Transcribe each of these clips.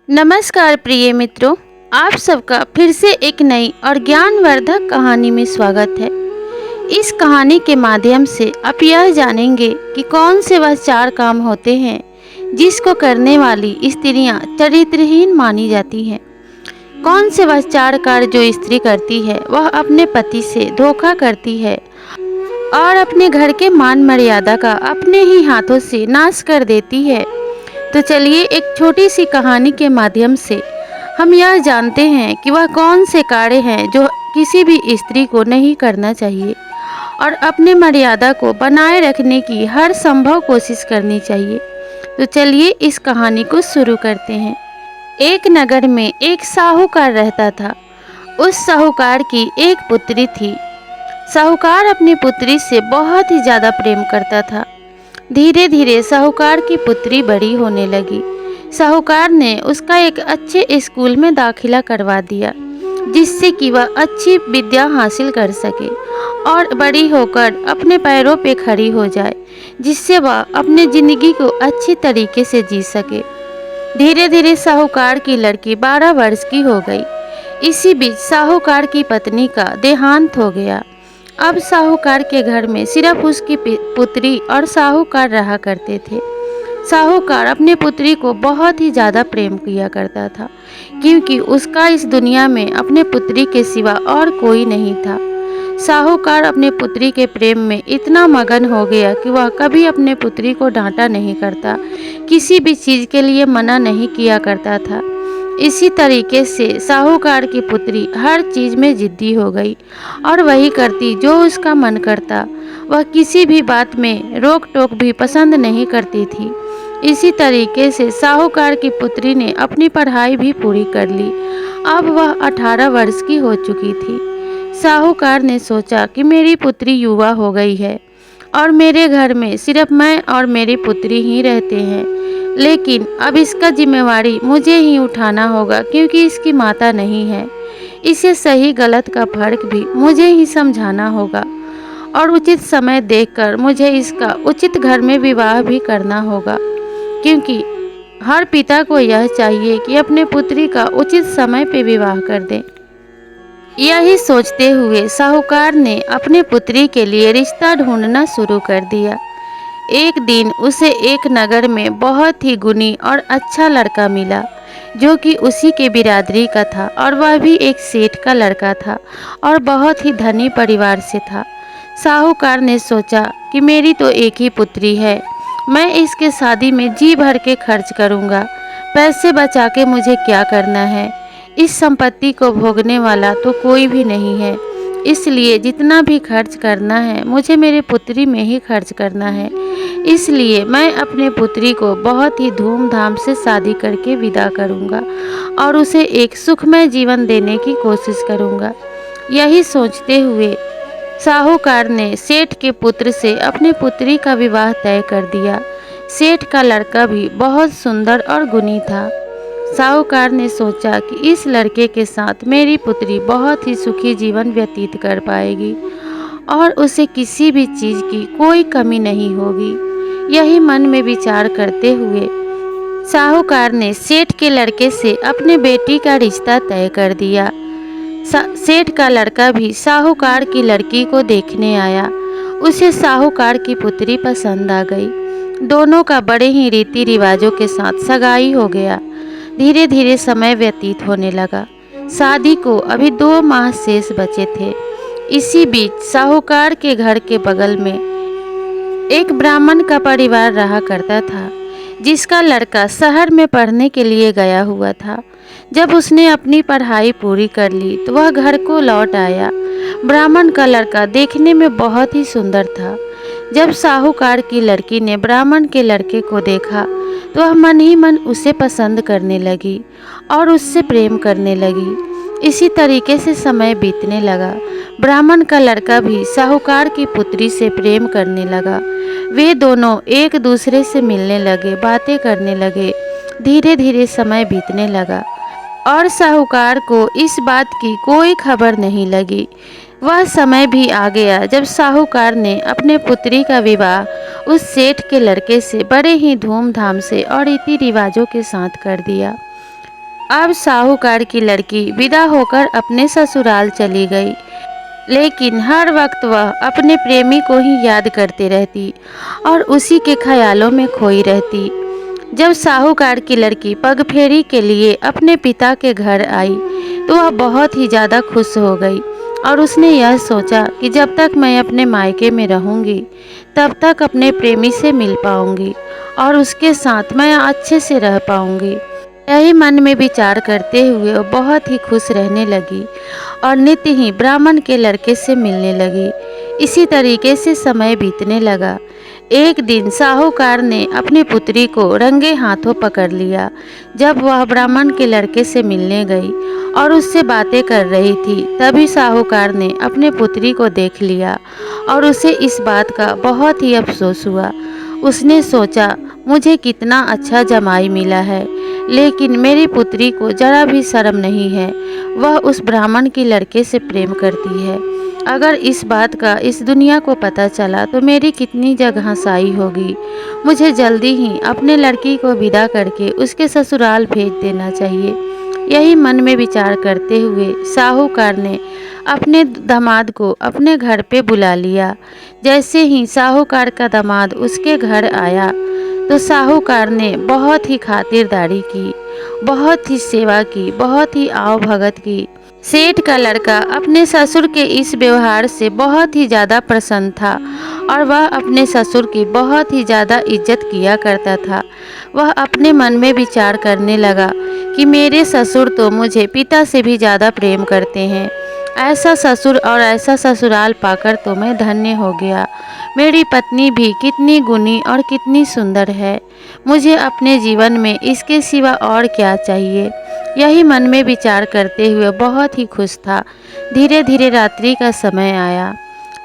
नमस्कार प्रिय मित्रों, आप सबका फिर से एक नई और ज्ञानवर्धक कहानी में स्वागत है। इस कहानी के माध्यम से आप यह जानेंगे कि कौन से वह चार काम होते हैं जिसको करने वाली स्त्रियां चरित्रहीन मानी जाती हैं। कौन से वह चार कार्य जो स्त्री करती है वह अपने पति से धोखा करती है और अपने घर के मान मर्यादा का अपने ही हाथों से नाश कर देती है। तो चलिए एक छोटी सी कहानी के माध्यम से हम यह जानते हैं कि वह कौन से कार्य हैं जो किसी भी स्त्री को नहीं करना चाहिए और अपने मर्यादा को बनाए रखने की हर संभव कोशिश करनी चाहिए। तो चलिए इस कहानी को शुरू करते हैं। एक नगर में एक साहूकार रहता था। उस साहूकार की एक पुत्री थी। साहूकार अपनी पुत्री से बहुत ही ज़्यादा प्रेम करता था। धीरे धीरे साहूकार की पुत्री बड़ी होने लगी। साहूकार ने उसका एक अच्छे स्कूल में दाखिला करवा दिया जिससे कि वह अच्छी विद्या हासिल कर सके और बड़ी होकर अपने पैरों पे खड़ी हो जाए, जिससे वह अपने ज़िंदगी को अच्छी तरीके से जी सके। धीरे धीरे साहूकार की लड़की 12 वर्ष की हो गई। इसी बीच साहूकार की पत्नी का देहांत हो गया। अब साहूकार के घर में सिर्फ उसकी पुत्री और साहूकार रहा करते थे। साहूकार अपने पुत्री को बहुत ही ज़्यादा प्रेम किया करता था, क्योंकि उसका इस दुनिया में अपने पुत्री के सिवा और कोई नहीं था। साहूकार अपने पुत्री के प्रेम में इतना मगन हो गया कि वह कभी अपने पुत्री को डांटा नहीं करता, किसी भी चीज़ के लिए मना नहीं किया करता था। इसी तरीके से साहूकार की पुत्री हर चीज़ में जिद्दी हो गई और वही करती जो उसका मन करता। वह किसी भी बात में रोक टोक भी पसंद नहीं करती थी। इसी तरीके से साहूकार की पुत्री ने अपनी पढ़ाई भी पूरी कर ली। अब वह 18 वर्ष की हो चुकी थी। साहूकार ने सोचा कि मेरी पुत्री युवा हो गई है और मेरे घर में सिर्फ मैं और मेरी पुत्री ही रहते हैं, लेकिन अब इसका जिम्मेवारी मुझे ही उठाना होगा क्योंकि इसकी माता नहीं है। इसे सही गलत का फर्क भी मुझे ही समझाना होगा और उचित समय देखकर मुझे इसका उचित घर में विवाह भी करना होगा, क्योंकि हर पिता को यह चाहिए कि अपने पुत्री का उचित समय पे विवाह कर दें। यही सोचते हुए साहूकार ने अपने पुत्री के लिए रिश्ता ढूंढना शुरू कर दिया। एक दिन उसे एक नगर में बहुत ही गुणी और अच्छा लड़का मिला जो कि उसी के बिरादरी का था और वह भी एक सेठ का लड़का था और बहुत ही धनी परिवार से था। साहूकार ने सोचा कि मेरी तो एक ही पुत्री है, मैं इसके शादी में जी भर के खर्च करूंगा। पैसे बचा के मुझे क्या करना है, इस संपत्ति को भोगने वाला तो कोई भी नहीं है, इसलिए जितना भी खर्च करना है मुझे मेरे पुत्री में ही खर्च करना है। इसलिए मैं अपने पुत्री को बहुत ही धूमधाम से शादी करके विदा करूंगा और उसे एक सुखमय जीवन देने की कोशिश करूंगा। यही सोचते हुए साहूकार ने सेठ के पुत्र से अपनी पुत्री का विवाह तय कर दिया। सेठ का लड़का भी बहुत सुंदर और गुणी था। साहूकार ने सोचा कि इस लड़के के साथ मेरी पुत्री बहुत ही सुखी जीवन व्यतीत कर पाएगी और उसे किसी भी चीज़ की कोई कमी नहीं होगी। यही मन में विचार करते हुए साहूकार ने सेठ के लड़के से अपने बेटी का रिश्ता तय कर दिया। सेठ का लड़का भी साहूकार की लड़की को देखने आया। उसे साहूकार की पुत्री पसंद आ गई। दोनों का बड़े ही रीति रिवाजों के साथ सगाई हो गया। धीरे धीरे समय व्यतीत होने लगा। शादी को अभी 2 माह शेष बचे थे। इसी बीच साहूकार के घर के बगल में एक ब्राह्मण का परिवार रहा करता था, जिसका लड़का शहर में पढ़ने के लिए गया हुआ था। जब उसने अपनी पढ़ाई पूरी कर ली तो वह घर को लौट आया। ब्राह्मण का लड़का देखने में बहुत ही सुंदर था। जब साहूकार की लड़की ने ब्राह्मण के लड़के को देखा तो वह मन ही मन उसे पसंद करने लगी और उससे प्रेम करने लगी। इसी तरीके से समय बीतने लगा। ब्राह्मण का लड़का भी साहूकार की पुत्री से प्रेम करने लगा। वे दोनों एक दूसरे से मिलने लगे, बातें करने लगे। धीरे धीरे समय बीतने लगा और साहूकार को इस बात की कोई खबर नहीं लगी। वह समय भी आ गया जब साहूकार ने अपने पुत्री का विवाह उस सेठ के लड़के से बड़े ही धूमधाम से और रीति रिवाजों के साथ कर दिया। अब साहूकार की लड़की विदा होकर अपने ससुराल चली गई, लेकिन हर वक्त वह अपने प्रेमी को ही याद करती रहती और उसी के ख्यालों में खोई रहती। जब साहूकार की लड़की पगफेरी के लिए अपने पिता के घर आई तो वह बहुत ही ज़्यादा खुश हो गई और उसने यह सोचा कि जब तक मैं अपने मायके में रहूंगी तब तक अपने प्रेमी से मिल पाऊंगी और उसके साथ मैं अच्छे से रह पाऊंगी। यही मन में विचार करते हुए वो बहुत ही खुश रहने लगी और नित्य ही ब्राह्मण के लड़के से मिलने लगी। इसी तरीके से समय बीतने लगा। एक दिन साहूकार ने अपनी पुत्री को रंगे हाथों पकड़ लिया। जब वह ब्राह्मण के लड़के से मिलने गई और उससे बातें कर रही थी, तभी साहूकार ने अपने पुत्री को देख लिया और उसे इस बात का बहुत ही अफसोस हुआ। उसने सोचा, मुझे कितना अच्छा जमाई मिला है, लेकिन मेरी पुत्री को जरा भी शर्म नहीं है। वह उस ब्राह्मण के लड़के से प्रेम करती है। अगर इस बात का इस दुनिया को पता चला तो मेरी कितनी जगहंसाई होगी। मुझे जल्दी ही अपने लड़की को विदा करके उसके ससुराल भेज देना चाहिए। यही मन में विचार करते हुए साहूकार ने अपने दामाद को अपने घर पे बुला लिया। जैसे ही साहूकार का दामाद उसके घर आया तो साहूकार ने बहुत ही खातिरदारी की, बहुत ही सेवा की, बहुत ही आव भगत की। सेठ का लड़का अपने ससुर के इस व्यवहार से बहुत ही ज़्यादा प्रसन्न था और वह अपने ससुर की बहुत ही ज़्यादा इज्जत किया करता था। वह अपने मन में विचार करने लगा कि मेरे ससुर तो मुझे पिता से भी ज़्यादा प्रेम करते हैं। ऐसा ससुर और ऐसा ससुराल पाकर तो मैं धन्य हो गया। मेरी पत्नी भी कितनी गुणी और कितनी सुंदर है। मुझे अपने जीवन में इसके सिवा और क्या चाहिए। यही मन में विचार करते हुए बहुत ही खुश था। धीरे धीरे रात्रि का समय आया।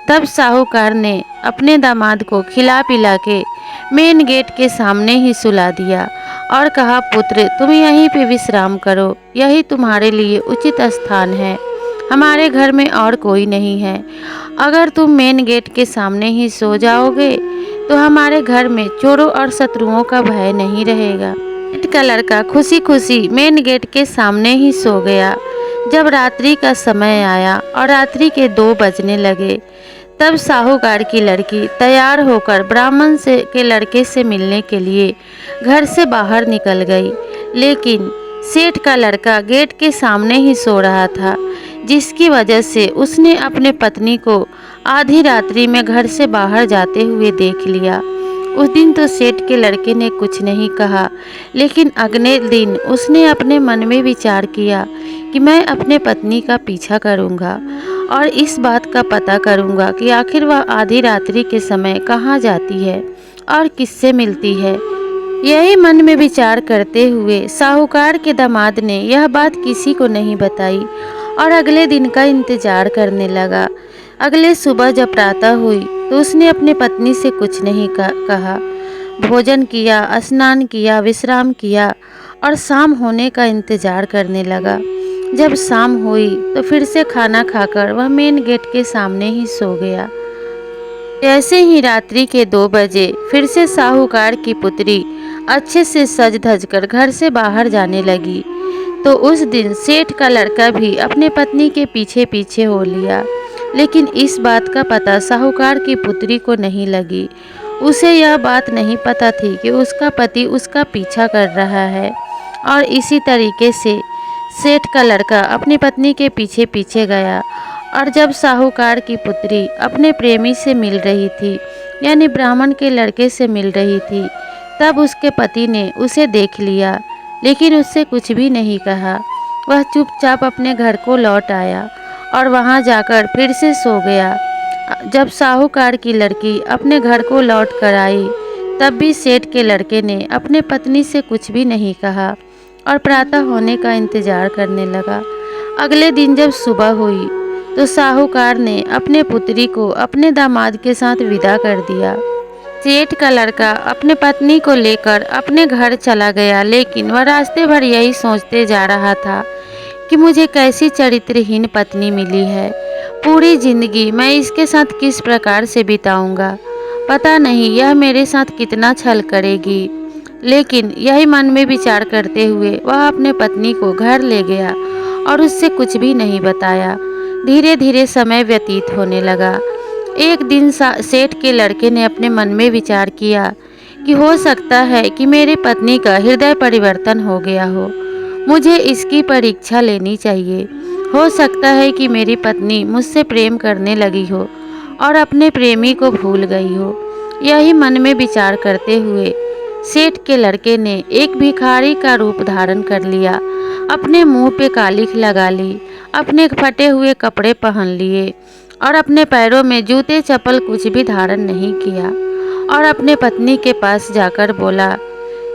तब साहूकार ने अपने दामाद को खिला पिला के मेन गेट के सामने ही सुला दिया और कहा, पुत्र तुम यहीं पे विश्राम करो, यही तुम्हारे लिए उचित स्थान है। हमारे घर में और कोई नहीं है। अगर तुम मेन गेट के सामने ही सो जाओगे तो हमारे घर में चोरों और शत्रुओं का भय नहीं रहेगा। सेठ का लड़का खुशी खुशी मेन गेट के सामने ही सो गया। जब रात्रि का समय आया और रात्रि के 2 बजने लगे, तब साहूकार की लड़की तैयार होकर ब्राह्मण से के लड़के से मिलने के लिए घर से बाहर निकल गई। लेकिन सेठ का लड़का गेट के सामने ही सो रहा था, जिसकी वजह से उसने अपने पत्नी को आधी रात्रि में घर से बाहर जाते हुए देख लिया। उस दिन तो सेठ के लड़के ने कुछ नहीं कहा, लेकिन अगले दिन उसने अपने मन में विचार किया कि मैं अपने पत्नी का पीछा करूंगा और इस बात का पता करूंगा कि आखिर वह आधी रात्रि के समय कहाँ जाती है और किससे मिलती है। यही मन में विचार करते हुए साहूकार के दामाद ने यह बात किसी को नहीं बताई और अगले दिन का इंतजार करने लगा। अगले सुबह जब प्रातः हुई तो उसने अपनी पत्नी से कुछ नहीं कहा। भोजन किया, स्नान किया, विश्राम किया और शाम होने का इंतजार करने लगा। जब शाम हुई तो फिर से खाना खाकर वह मेन गेट के सामने ही सो गया। जैसे ही रात्रि के 2 बजे फिर से साहूकार की पुत्री अच्छे से सज धज कर घर से बाहर जाने लगी तो उस दिन सेठ का लड़का भी अपने पत्नी के पीछे पीछे हो लिया। लेकिन इस बात का पता साहूकार की पुत्री को नहीं लगी। उसे यह बात नहीं पता थी कि उसका पति उसका पीछा कर रहा है और इसी तरीके से सेठ का लड़का अपनी पत्नी के पीछे पीछे गया। और जब साहूकार की पुत्री अपने प्रेमी से मिल रही थी, यानी ब्राह्मण के लड़के से मिल रही थी, तब उसके पति ने उसे देख लिया, लेकिन उससे कुछ भी नहीं कहा। वह चुपचाप अपने घर को लौट आया और वहां जाकर फिर से सो गया। जब साहूकार की लड़की अपने घर को लौट कर आई, तब भी सेठ के लड़के ने अपने पत्नी से कुछ भी नहीं कहा और प्रातः होने का इंतजार करने लगा। अगले दिन जब सुबह हुई तो साहूकार ने अपने पुत्री को अपने दामाद के साथ विदा कर दिया। सेठ का लड़का अपने पत्नी को लेकर अपने घर चला गया, लेकिन वह रास्ते भर यही सोचते जा रहा था कि मुझे कैसी चरित्रहीन पत्नी मिली है। पूरी जिंदगी मैं इसके साथ किस प्रकार से बिताऊंगा। पता नहीं यह मेरे साथ कितना छल करेगी। लेकिन यही मन में विचार करते हुए वह अपने पत्नी को घर ले गया और उससे कुछ भी नहीं बताया। धीरे धीरे समय व्यतीत होने लगा। एक दिन सेठ के लड़के ने अपने मन में विचार किया कि हो सकता है कि मेरी पत्नी का हृदय परिवर्तन हो गया हो। मुझे इसकी परीक्षा लेनी चाहिए। हो सकता है कि मेरी पत्नी मुझसे प्रेम करने लगी हो और अपने प्रेमी को भूल गई हो। यही मन में विचार करते हुए सेठ के लड़के ने एक भिखारी का रूप धारण कर लिया, अपने मुंह पे कालिख लगा ली, अपने फटे हुए कपड़े पहन लिए और अपने पैरों में जूते चप्पल कुछ भी धारण नहीं किया और अपने पत्नी के पास जाकर बोला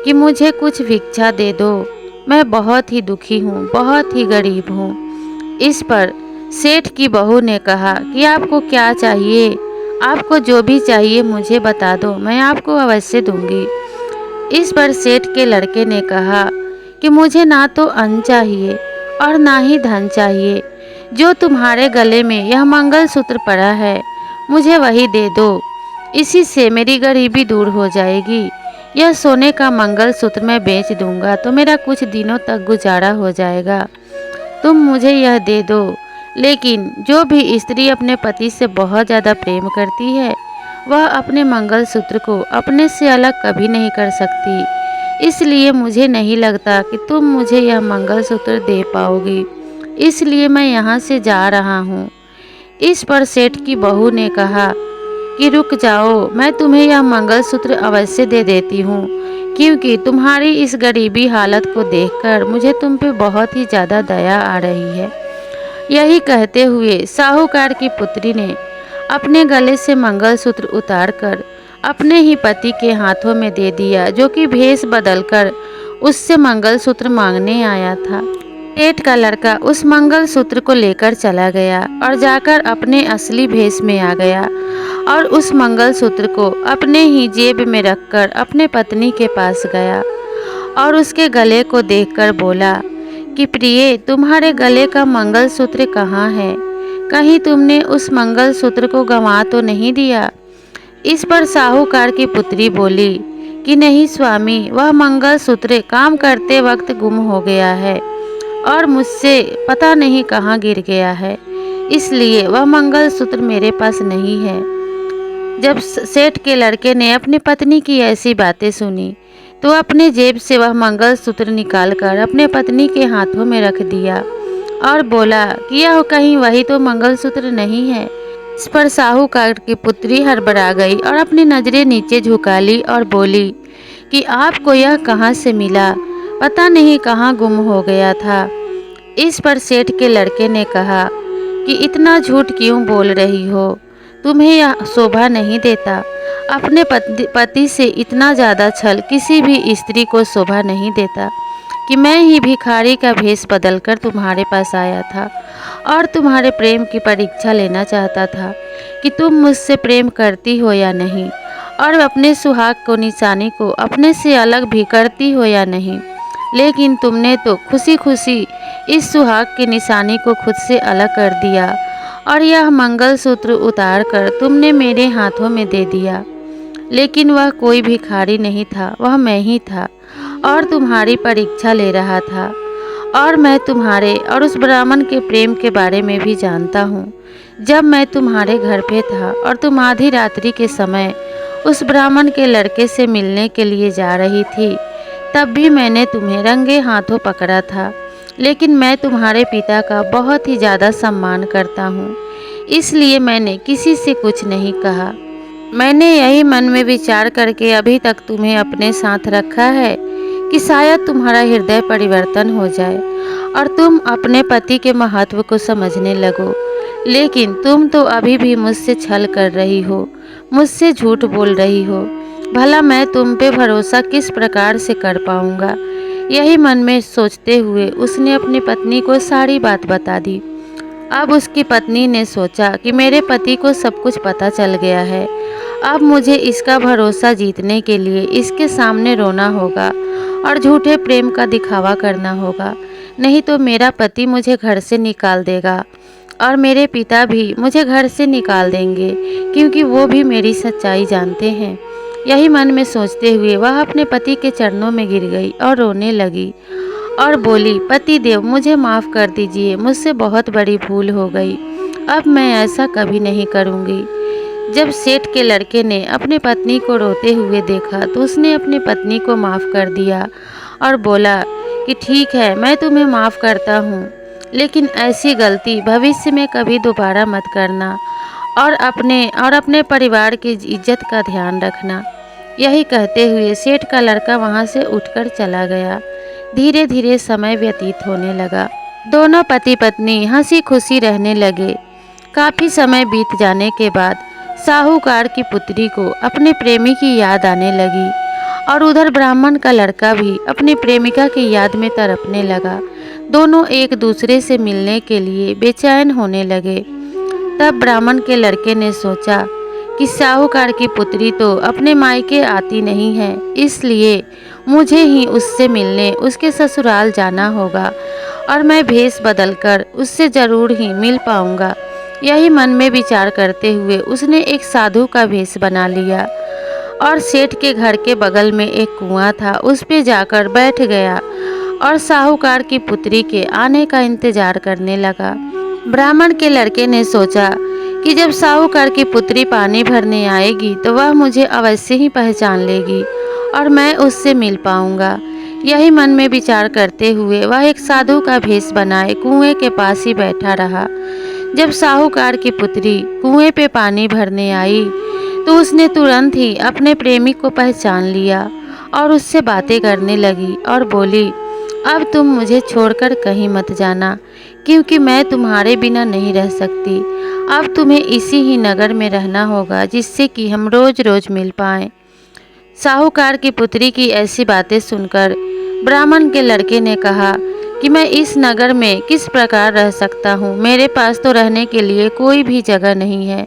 कि मुझे कुछ भिक्षा दे दो, मैं बहुत ही दुखी हूँ, बहुत ही गरीब हूँ। इस पर सेठ की बहू ने कहा कि आपको क्या चाहिए, आपको जो भी चाहिए मुझे बता दो, मैं आपको अवश्य दूंगी। इस पर सेठ के लड़के ने कहा कि मुझे ना तो अन्न चाहिए और ना ही धन चाहिए। जो तुम्हारे गले में यह मंगलसूत्र पड़ा है मुझे वही दे दो, इसी से मेरी गरीबी दूर हो जाएगी। यह सोने का मंगलसूत्र मैं बेच दूंगा तो मेरा कुछ दिनों तक गुजारा हो जाएगा। तुम मुझे यह दे दो। लेकिन जो भी स्त्री अपने पति से बहुत ज़्यादा प्रेम करती है वह अपने मंगलसूत्र को अपने से अलग कभी नहीं कर सकती। इसलिए मुझे नहीं लगता कि तुम मुझे यह मंगलसूत्र दे पाओगी, इसलिए मैं यहाँ से जा रहा हूँ। इस पर सेठ की बहू ने कहा कि रुक जाओ, मैं तुम्हें यह मंगलसूत्र अवश्य दे देती हूँ, क्योंकि तुम्हारी इस गरीबी हालत को देखकर मुझे तुम पे बहुत ही ज़्यादा दया आ रही है। यही कहते हुए साहूकार की पुत्री ने अपने गले से मंगलसूत्र उतारकर अपने ही पति के हाथों में दे दिया, जो कि भेष बदलकर उससे मंगलसूत्र मांगने आया था। सेठ का लड़का उस मंगलसूत्र को लेकर चला गया और जाकर अपने असली भेष में आ गया और उस मंगलसूत्र को अपने ही जेब में रखकर अपने पत्नी के पास गया और उसके गले को देखकर बोला कि प्रिय, तुम्हारे गले का मंगलसूत्र कहाँ है? कहीं तुमने उस मंगलसूत्र को गंवा तो नहीं दिया? इस पर साहूकार की पुत्री बोली कि नहीं स्वामी, वह मंगलसूत्र काम करते वक्त गुम हो गया है और मुझसे पता नहीं कहाँ गिर गया है, इसलिए वह मंगलसूत्र मेरे पास नहीं है। जब सेठ के लड़के ने अपनी पत्नी की ऐसी बातें सुनी तो अपने जेब से वह मंगलसूत्र निकालकर अपने पत्नी के हाथों में रख दिया और बोला कि यह कहीं वही तो मंगलसूत्र नहीं है। इस पर साहूकार की पुत्री हड़बड़ा गई और अपनी नजरें नीचे झुका ली और बोली कि आपको यह कहाँ से मिला? पता नहीं कहाँ गुम हो गया था। इस पर सेठ के लड़के ने कहा कि इतना झूठ क्यों बोल रही हो? तुम्हें यह शोभा नहीं देता। अपने पति से इतना ज़्यादा छल किसी भी स्त्री को शोभा नहीं देता कि मैं ही भिखारी का भेष बदलकर तुम्हारे पास आया था और तुम्हारे प्रेम की परीक्षा लेना चाहता था कि तुम मुझसे प्रेम करती हो या नहीं और अपने सुहाग को निशानी को अपने से अलग भी करती हो या नहीं। लेकिन तुमने तो खुशी खुशी इस सुहाग की निशानी को खुद से अलग कर दिया और यह मंगलसूत्र उतार कर तुमने मेरे हाथों में दे दिया। लेकिन वह कोई भिखारी नहीं था, वह मैं ही था और तुम्हारी परीक्षा ले रहा था। और मैं तुम्हारे और उस ब्राह्मण के प्रेम के बारे में भी जानता हूँ। जब मैं तुम्हारे घर पे था और तुम आधी रात्रि के समय उस ब्राह्मण के लड़के से मिलने के लिए जा रही थी, तब भी मैंने तुम्हें रंगे हाथों पकड़ा था। लेकिन मैं तुम्हारे पिता का बहुत ही ज़्यादा सम्मान करता हूँ, इसलिए मैंने किसी से कुछ नहीं कहा। मैंने यही मन में विचार करके अभी तक तुम्हें अपने साथ रखा है कि शायद तुम्हारा हृदय परिवर्तन हो जाए और तुम अपने पति के महत्व को समझने लगो। लेकिन तुम तो अभी भी मुझसे छल कर रही हो, मुझसे झूठ बोल रही हो। भला मैं तुम पे भरोसा किस प्रकार से कर पाऊँगा? यही मन में सोचते हुए उसने अपनी पत्नी को सारी बात बता दी। अब उसकी पत्नी ने सोचा कि मेरे पति को सब कुछ पता चल गया है, अब मुझे इसका भरोसा जीतने के लिए इसके सामने रोना होगा और झूठे प्रेम का दिखावा करना होगा, नहीं तो मेरा पति मुझे घर से निकाल देगा और मेरे पिता भी मुझे घर से निकाल देंगे, क्योंकि वो भी मेरी सच्चाई जानते हैं। यही मन में सोचते हुए वह अपने पति के चरणों में गिर गई और रोने लगी और बोली, पति देव, मुझे माफ़ कर दीजिए, मुझसे बहुत बड़ी भूल हो गई। अब मैं ऐसा कभी नहीं करूँगी। जब सेठ के लड़के ने अपनी पत्नी को रोते हुए देखा तो उसने अपनी पत्नी को माफ़ कर दिया और बोला कि ठीक है, मैं तुम्हें माफ़ करता हूँ, लेकिन ऐसी गलती भविष्य में कभी दोबारा मत करना और अपने परिवार की इज्जत का ध्यान रखना। यही कहते हुए सेठ का लड़का वहाँ से उठकर चला गया। धीरे धीरे समय व्यतीत होने लगा। दोनों पति पत्नी हंसी खुशी रहने लगे। काफ़ी समय बीत जाने के बाद साहूकार की पुत्री को अपने प्रेमी की याद आने लगी और उधर ब्राह्मण का लड़का भी अपनी प्रेमिका की याद में तड़पने लगा। दोनों एक दूसरे से मिलने के लिए बेचैन होने लगे। तब ब्राह्मण के लड़के ने सोचा कि साहूकार की पुत्री तो अपने मायके आती नहीं है, इसलिए मुझे ही उससे मिलने उसके ससुराल जाना होगा और मैं भेष बदलकर उससे ज़रूर ही मिल पाऊंगा। यही मन में विचार करते हुए उसने एक साधु का भेष बना लिया और सेठ के घर के बगल में एक कुआं था, उस पे जाकर बैठ गया और साहूकार की पुत्री के आने का इंतजार करने लगा। ब्राह्मण के लड़के ने सोचा कि जब साहूकार की पुत्री पानी भरने आएगी तो वह मुझे अवश्य ही पहचान लेगी और मैं उससे मिल पाऊंगा। यही मन में विचार करते हुए वह एक साधु का भेष बनाए कुएं के पास ही बैठा रहा। जब साहूकार की पुत्री कुएं पे पानी भरने आई तो उसने तुरंत ही अपने प्रेमी को पहचान लिया और उससे बातें करने लगी और बोली, अब तुम मुझे छोड़कर कहीं मत जाना, क्योंकि मैं तुम्हारे बिना नहीं रह सकती। अब तुम्हें इसी ही नगर में रहना होगा जिससे कि हम रोज रोज मिल पाएं। साहूकार की पुत्री की ऐसी बातें सुनकर ब्राह्मण के लड़के ने कहा कि मैं इस नगर में किस प्रकार रह सकता हूँ। मेरे पास तो रहने के लिए कोई भी जगह नहीं है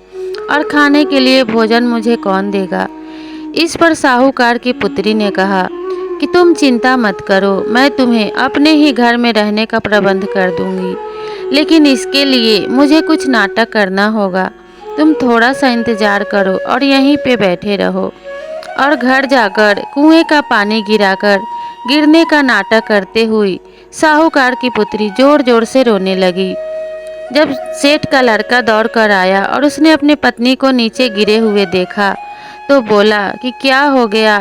और खाने के लिए भोजन मुझे कौन देगा। इस पर साहूकार की पुत्री ने कहा कि तुम चिंता मत करो, मैं तुम्हें अपने ही घर में रहने का प्रबंध कर दूंगी, लेकिन इसके लिए मुझे कुछ नाटक करना होगा। तुम थोड़ा सा इंतजार करो और यहीं पे बैठे रहो। और घर जाकर कुएं का पानी गिराकर गिरने का नाटक करते हुए साहूकार की पुत्री जोर जोर से रोने लगी। जब सेठ का लड़का दौड़ कर आया और उसने अपनी पत्नी को नीचे गिरे हुए देखा तो बोला कि क्या हो गया,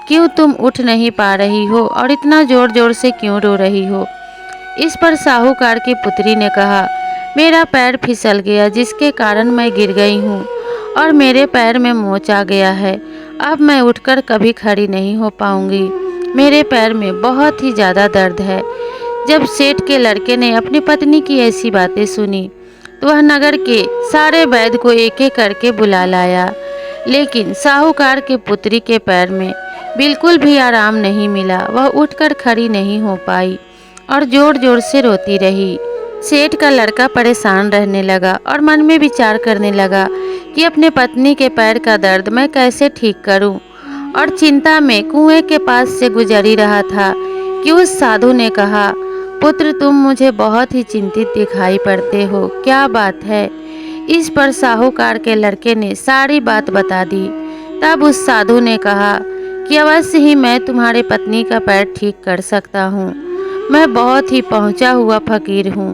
क्यों तुम उठ नहीं पा रही हो और इतना जोर जोर से क्यों रो रही हो। इस पर साहूकार की पुत्री ने कहा, मेरा पैर फिसल गया जिसके कारण मैं गिर गई हूँ और मेरे पैर में मोच आ गया है। अब मैं उठकर कभी खड़ी नहीं हो पाऊंगी। मेरे पैर में बहुत ही ज़्यादा दर्द है। जब सेठ के लड़के ने अपनी पत्नी की ऐसी बातें सुनी तो वह नगर के सारे वैद्य को एक एक करके बुला लाया, लेकिन साहूकार की पुत्री के पैर में बिल्कुल भी आराम नहीं मिला। वह उठकर खड़ी नहीं हो पाई और जोर जोर से रोती रही। सेठ का लड़का परेशान रहने लगा और मन में विचार करने लगा कि अपने पत्नी के पैर का दर्द मैं कैसे ठीक करूं, और चिंता में कुएं के पास से गुजर ही रहा था कि उस साधु ने कहा, पुत्र, तुम मुझे बहुत ही चिंतित दिखाई पड़ते हो, क्या बात है। इस पर साहूकार के लड़के ने सारी बात बता दी। तब उस साधु ने कहा कि अवश्य ही मैं तुम्हारे पत्नी का पैर ठीक कर सकता हूँ। मैं बहुत ही पहुँचा हुआ फकीर हूँ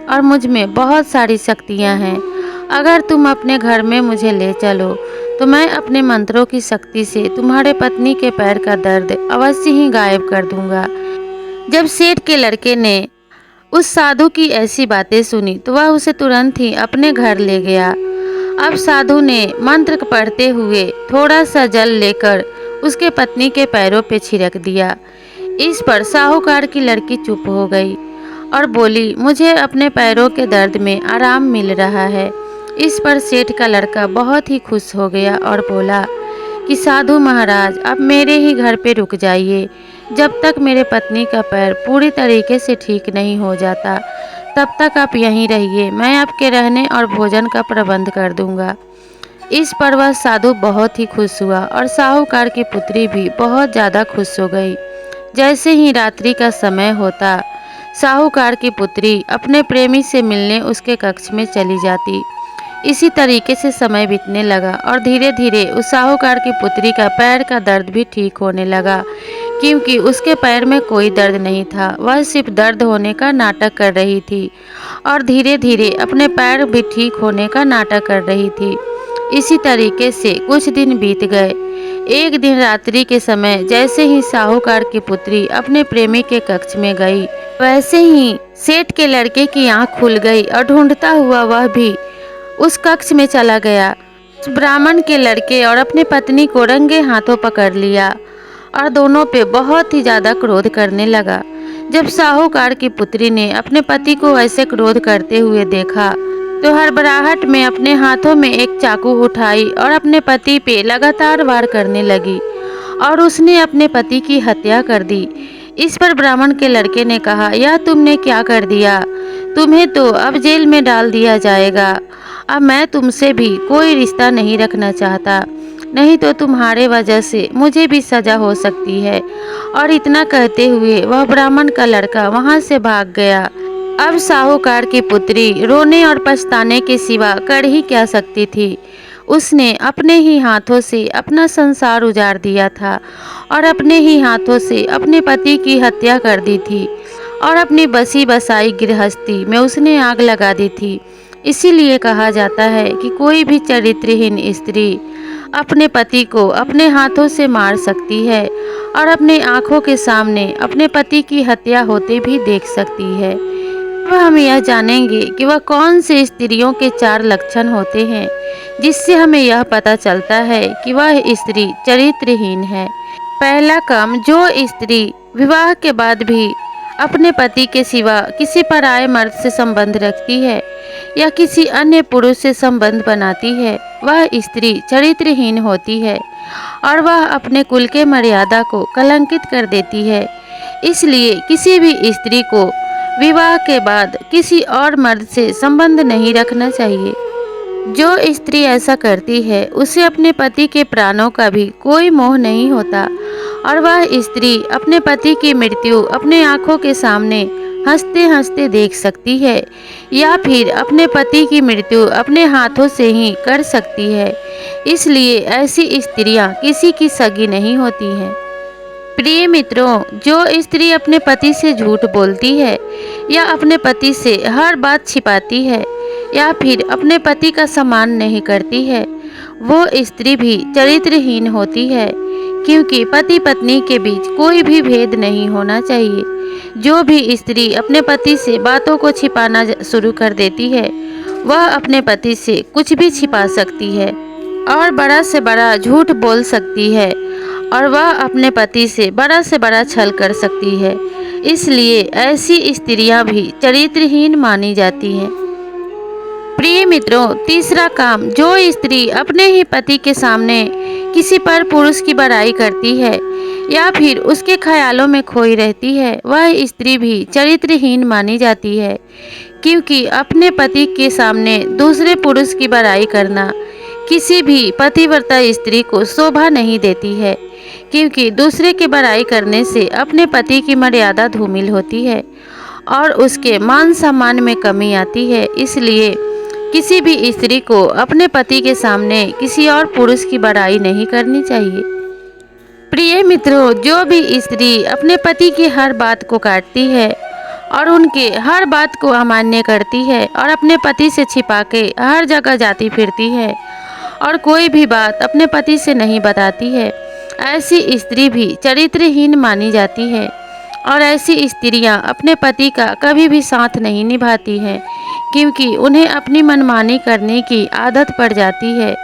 और मुझ में बहुत सारी शक्तियाँ हैं। अगर तुम अपने घर में मुझे ले चलो तो मैं अपने मंत्रों की शक्ति से तुम्हारे पत्नी के पैर का दर्द अवश्य ही गायब कर दूंगा। जब सेठ के लड़के ने उस साधु की ऐसी बातें सुनी तो वह उसे तुरंत ही अपने घर ले गया। अब साधु ने मंत्र पढ़ते हुए थोड़ा सा जल लेकर उसके पत्नी के पैरों पे छिड़क दिया। इस पर साहूकार की लड़की चुप हो गई और बोली, मुझे अपने पैरों के दर्द में आराम मिल रहा है। इस पर सेठ का लड़का बहुत ही खुश हो गया और बोला कि साधु महाराज, आप मेरे ही घर पे रुक जाइए। जब तक मेरे पत्नी का पैर पूरी तरीके से ठीक नहीं हो जाता तब तक आप यहीं रहिए, मैं आपके रहने और भोजन का प्रबंध कर दूंगा। इस पर वह साधु बहुत ही खुश हुआ और साहूकार की पुत्री भी बहुत ज़्यादा खुश हो गई। जैसे ही रात्रि का समय होता, साहूकार की पुत्री अपने प्रेमी से मिलने उसके कक्ष में चली जाती। इसी तरीके से समय बीतने लगा और धीरे धीरे उस साहूकार की पुत्री का पैर का दर्द भी ठीक होने लगा, क्योंकि उसके पैर में कोई दर्द नहीं था। वह सिर्फ दर्द होने का नाटक कर रही थी और धीरे धीरे अपने पैर भी ठीक होने का नाटक कर रही थी। इसी तरीके से कुछ दिन बीत गए। एक दिन रात्रि के समय जैसे ही साहूकार की पुत्री अपने प्रेमी के कक्ष में गई, वैसे ही सेठ के लड़के की आंख खुल गई और ढूंढता हुआ वह भी उस कक्ष में चला गया। उस ब्राह्मण के लड़के और अपनी पत्नी को रंगे हाथों पकड़ लिया और दोनों पे बहुत ही ज्यादा क्रोध करने लगा। जब साहूकार की पुत्री ने अपने पति को ऐसे क्रोध करते हुए देखा तो हड़बड़ाहट में अपने हाथों में एक चाकू उठाई और अपने पति पे लगातार वार करने लगी और उसने अपने पति की हत्या कर दी। इस पर ब्राह्मण के लड़के ने कहा, यह तुमने क्या कर दिया? तुम्हें तो अब जेल में डाल दिया जाएगा। अब मैं तुमसे भी कोई रिश्ता नहीं रखना चाहता, नहीं तो तुम्हारे वजह से मुझे भी सजा हो सकती है। और इतना कहते हुए वह ब्राह्मण का लड़का वहां से भाग गया। अब साहूकार की पुत्री रोने और पछताने के सिवा कर ही क्या सकती थी। उसने अपने ही हाथों से अपना संसार उजाड़ दिया था और अपने ही हाथों से अपने पति की हत्या कर दी थी और अपनी बसी बसाई गृहस्थी में उसने आग लगा दी थी। इसीलिए कहा जाता है कि कोई भी चरित्रहीन स्त्री अपने पति को अपने हाथों से मार सकती है और अपने आंखों के सामने अपने पति की हत्या होते भी देख सकती है। अब हम यह जानेंगे कि वह कौन से स्त्रियों के 4 लक्षण होते हैं जिससे हमें यह पता चलता है कि वह स्त्री चरित्रहीन है। पहला काम, जो स्त्री विवाह के बाद भी अपने पति के सिवा किसी पराये मर्द से संबंध रखती है या किसी अन्य पुरुष से संबंध बनाती है, वह स्त्री चरित्रहीन होती है और वह अपने कुल के मर्यादा को कलंकित कर देती है। इसलिए किसी भी स्त्री को विवाह के बाद किसी और मर्द से संबंध नहीं रखना चाहिए। जो स्त्री ऐसा करती है उसे अपने पति के प्राणों का भी कोई मोह नहीं होता और वह स्त्री अपने पति की मृत्यु अपने आंखों के सामने हंसते हंसते देख सकती है या फिर अपने पति की मृत्यु अपने हाथों से ही कर सकती है। इसलिए ऐसी स्त्रियां किसी की सगी नहीं होती हैं। प्रिय मित्रों, जो स्त्री अपने पति से झूठ बोलती है या अपने पति से हर बात छिपाती है या फिर अपने पति का सम्मान नहीं करती है, वो स्त्री भी चरित्रहीन होती है, क्योंकि पति पत्नी के बीच कोई भी भेद नहीं होना चाहिए। जो भी स्त्री अपने पति से बातों को छिपाना शुरू कर देती है, वह अपने पति से कुछ भी छिपा सकती है और बड़ा से बड़ा झूठ बोल सकती है और वह अपने पति से बड़ा छल कर सकती है। इसलिए ऐसी स्त्रियां भी चरित्रहीन मानी जाती हैं। प्रिय मित्रों, तीसरा काम, जो स्त्री अपने ही पति के सामने किसी पर पुरुष की बड़ाई करती है या फिर उसके ख्यालों में खोई रहती है, वह स्त्री भी चरित्रहीन मानी जाती है, क्योंकि अपने पति के सामने दूसरे पुरुष की बड़ाई करना किसी भी पतिव्रता स्त्री को शोभा नहीं देती है, क्योंकि दूसरे की बड़ाई करने से अपने पति की मर्यादा धूमिल होती है और उसके मान सम्मान में कमी आती है। इसलिए किसी भी स्त्री को अपने पति के सामने किसी और पुरुष की बड़ाई नहीं करनी चाहिए। प्रिय मित्रों, जो भी स्त्री अपने पति की हर बात को काटती है और उनके हर बात को अमान्य करती है और अपने पति से छिपा के हर जगह जाती फिरती है और कोई भी बात अपने पति से नहीं बताती है, ऐसी स्त्री भी चरित्रहीन मानी जाती है। और ऐसी स्त्रियां अपने पति का कभी भी साथ नहीं निभाती हैं, क्योंकि उन्हें अपनी मनमानी करने की आदत पड़ जाती है।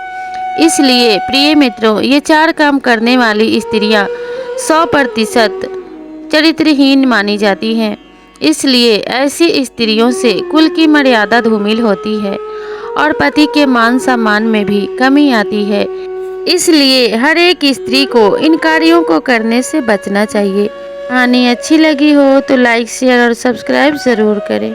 इसलिए प्रिय मित्रों, ये 4 काम करने वाली स्त्रियां 100% चरित्रहीन मानी जाती हैं। इसलिए ऐसी स्त्रियों से कुल की मर्यादा धूमिल होती है और पति के मान सम्मान में भी कमी आती है। इसलिए हर एक स्त्री को इन कार्यों को करने से बचना चाहिए। कहानी अच्छी लगी हो तो लाइक, शेयर और सब्सक्राइब ज़रूर करें।